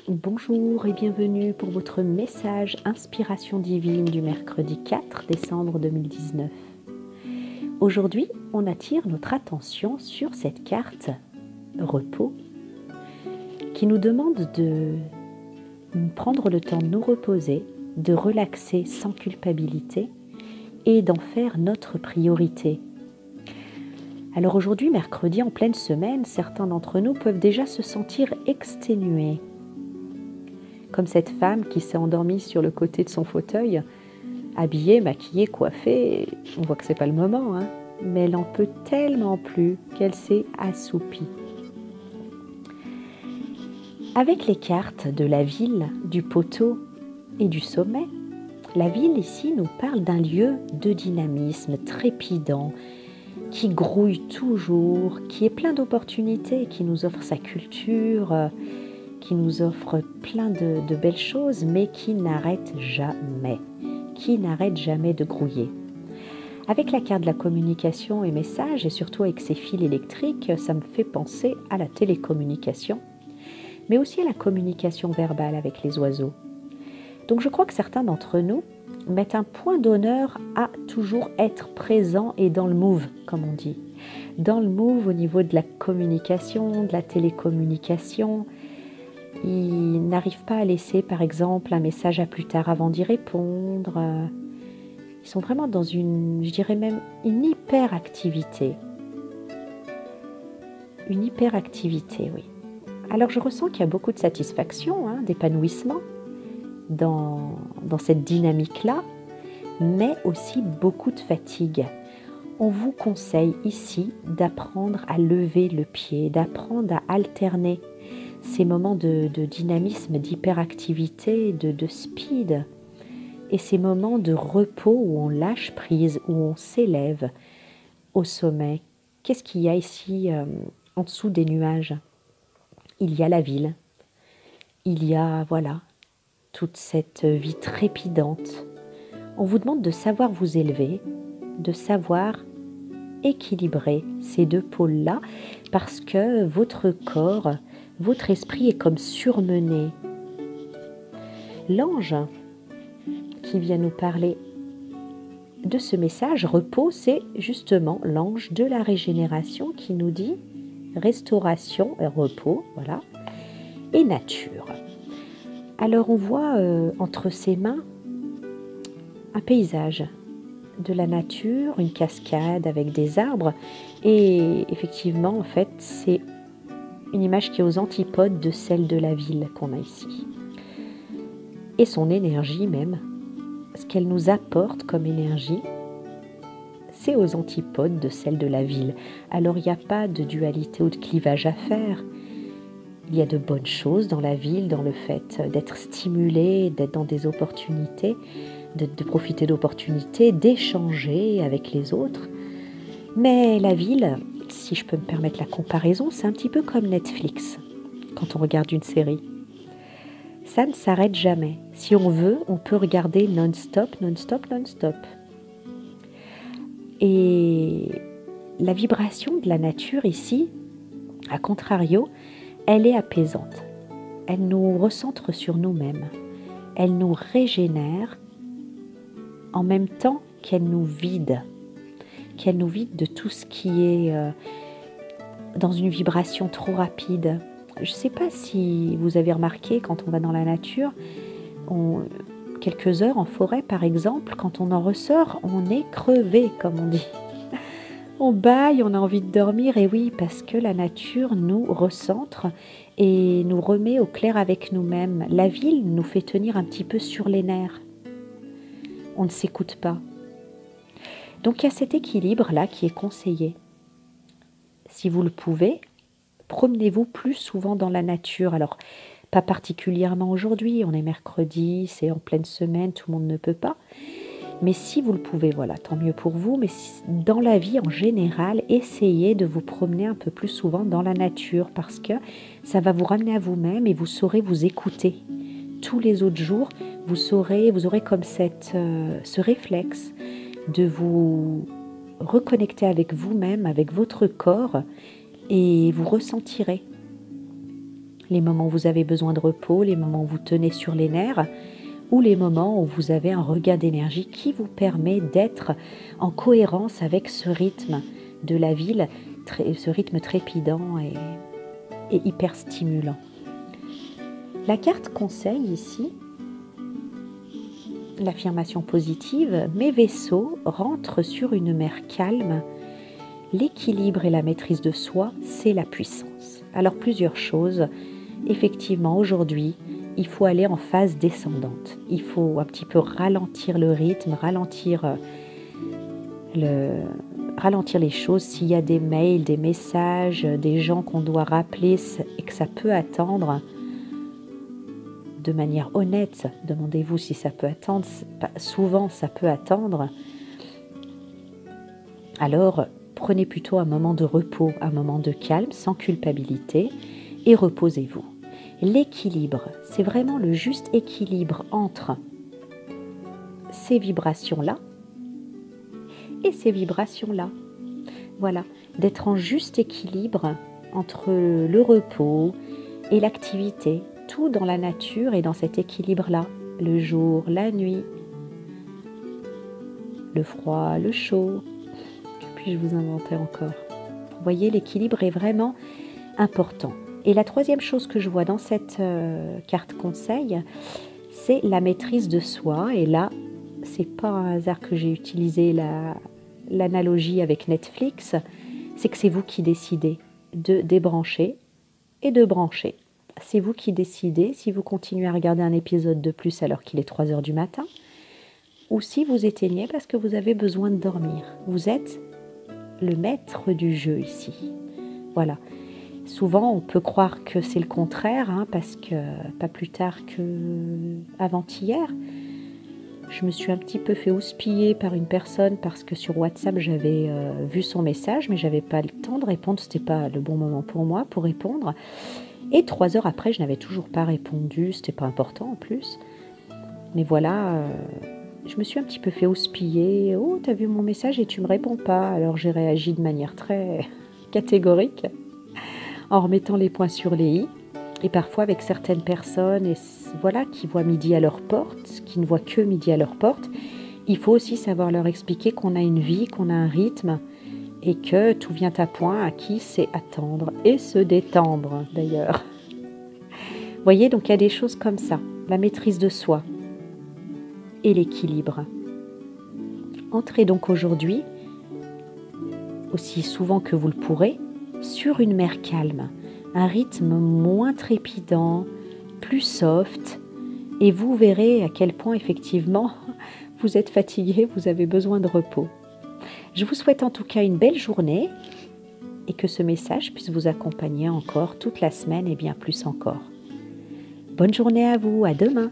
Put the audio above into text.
Bonjour et bienvenue pour votre message Inspiration divine du mercredi 4 décembre 2019. Aujourd'hui, on attire notre attention sur cette carte repos qui nous demande de prendre le temps de nous reposer, de relaxer sans culpabilité et d'en faire notre priorité. Alors aujourd'hui, mercredi, en pleine semaine, certains d'entre nous peuvent déjà se sentir exténués. Comme cette femme qui s'est endormie sur le côté de son fauteuil, habillée, maquillée, coiffée. On voit que c'est pas le moment, mais elle en peut tellement plus qu'elle s'est assoupie. Avec les cartes de la ville, du poteau et du sommet, la ville ici nous parle d'un lieu de dynamisme trépidant, qui grouille toujours, qui est plein d'opportunités, qui nous offre sa culture, qui nous offre plein de belles choses, mais qui n'arrête jamais de grouiller. Avec la carte de la communication et messages, et surtout avec ces fils électriques, ça me fait penser à la télécommunication, mais aussi à la communication verbale avec les oiseaux. Donc je crois que certains d'entre nous mettent un point d'honneur à toujours être présent et dans le move, comme on dit. Dans le move au niveau de la communication, de la télécommunication. Ils n'arrivent pas à laisser, par exemple, un message à plus tard avant d'y répondre. Ils sont vraiment dans je dirais même, une hyperactivité. Une hyperactivité, oui. Alors je ressens qu'il y a beaucoup de satisfaction, d'épanouissement dans cette dynamique-là, mais aussi beaucoup de fatigue. On vous conseille ici d'apprendre à lever le pied, d'apprendre à alterner ces moments de dynamisme, d'hyperactivité, de speed, et ces moments de repos où on lâche prise, où on s'élève au sommet. Qu'est-ce qu'il y a ici en dessous des nuages? Il y a la ville, il y a, toute cette vie trépidante. On vous demande de savoir vous élever, de savoir équilibrer ces deux pôles-là, parce que votre corps, votre esprit est comme surmené. L'ange qui vient nous parler de ce message repos, c'est justement l'ange de la régénération qui nous dit restauration, repos, et nature. Alors on voit entre ses mains un paysage de la nature, une cascade avec des arbres, et effectivement en fait c'est une image qui est aux antipodes de celle de la ville qu'on a ici. Et son énergie même, ce qu'elle nous apporte comme énergie, c'est aux antipodes de celle de la ville. Alors il n'y a pas de dualité ou de clivage à faire. Il y a de bonnes choses dans la ville, dans le fait d'être stimulé, d'être dans des opportunités, de profiter d'opportunités, d'échanger avec les autres. Mais la ville, si je peux me permettre la comparaison, c'est un petit peu comme Netflix, quand on regarde une série. Ça ne s'arrête jamais. Si on veut, on peut regarder non-stop, non-stop, non-stop. Et la vibration de la nature ici, à contrario, elle est apaisante. Elle nous recentre sur nous-mêmes. Elle nous régénère en même temps qu'elle nous vide. Qu'elle nous vide de tout ce qui est dans une vibration trop rapide. Je ne sais pas si vous avez remarqué, quand on va dans la nature, quelques heures en forêt par exemple, quand on en ressort, on est crevé, comme on dit. On bâille, on a envie de dormir, et oui, parce que la nature nous recentre et nous remet au clair avec nous-mêmes. La ville nous fait tenir un petit peu sur les nerfs. On ne s'écoute pas. Donc il y a cet équilibre-là qui est conseillé. Si vous le pouvez, promenez-vous plus souvent dans la nature. Alors, pas particulièrement aujourd'hui, on est mercredi, c'est en pleine semaine, tout le monde ne peut pas. Mais si vous le pouvez, tant mieux pour vous. Mais dans la vie en général, essayez de vous promener un peu plus souvent dans la nature, parce que ça va vous ramener à vous-même et vous saurez vous écouter. Tous les autres jours, vous aurez comme ce réflexe de vous reconnecter avec vous-même, avec votre corps, et vous ressentirez Les moments où vous avez besoin de repos, les moments où vous tenez sur les nerfs, ou les moments où vous avez un regain d'énergie qui vous permet d'être en cohérence avec ce rythme de la ville, ce rythme trépidant et hyper stimulant. La carte conseil ici, l'affirmation positive, mes vaisseaux rentrent sur une mer calme. L'équilibre et la maîtrise de soi, c'est la puissance. Alors plusieurs choses. Effectivement, aujourd'hui, il faut aller en phase descendante. Il faut un petit peu ralentir le rythme, ralentir les choses. S'il y a des mails, des messages, des gens qu'on doit rappeler et que ça peut attendre, de manière honnête, demandez-vous si ça peut attendre. Souvent, ça peut attendre. Alors, prenez plutôt un moment de repos, un moment de calme, sans culpabilité, et reposez-vous. L'équilibre, c'est vraiment le juste équilibre entre ces vibrations-là et ces vibrations-là. Voilà, d'être en juste équilibre entre le repos et l'activité, tout dans la nature et dans cet équilibre-là, le jour, la nuit, le froid, le chaud. Que puis-je vous inventer encore? Vous voyez, l'équilibre est vraiment important. Et la troisième chose que je vois dans cette carte conseil, c'est la maîtrise de soi. Et là, c'est pas un hasard que j'ai utilisé l'analogie avec Netflix, c'est que c'est vous qui décidez de débrancher et de brancher. C'est vous qui décidez si vous continuez à regarder un épisode de plus alors qu'il est 3 heures du matin, ou si vous éteignez parce que vous avez besoin de dormir. Vous êtes le maître du jeu ici. Voilà. Souvent, on peut croire que c'est le contraire, parce que pas plus tard qu'avant-hier, je me suis un petit peu fait houspiller par une personne parce que sur WhatsApp, j'avais vu son message, mais je n'avais pas le temps de répondre. Ce n'était pas le bon moment pour moi pour répondre. Et 3 heures après, je n'avais toujours pas répondu. Ce n'était pas important en plus. Mais voilà, je me suis un petit peu fait houspiller. « Oh, tu as vu mon message et tu ne me réponds pas ?» Alors j'ai réagi de manière très catégorique, en remettant les points sur les i. Et parfois avec certaines personnes qui voient midi à leur porte, qui ne voient que midi à leur porte, il faut aussi savoir leur expliquer qu'on a une vie, qu'on a un rythme et que tout vient à point. À qui c'est attendre et se détendre d'ailleurs. Vous voyez, donc il y a des choses comme ça, la maîtrise de soi et l'équilibre. Entrez donc aujourd'hui, aussi souvent que vous le pourrez, sur une mer calme, un rythme moins trépidant, plus soft, et vous verrez à quel point effectivement vous êtes fatigué, vous avez besoin de repos. Je vous souhaite en tout cas une belle journée et que ce message puisse vous accompagner encore toute la semaine et bien plus encore. Bonne journée à vous, à demain.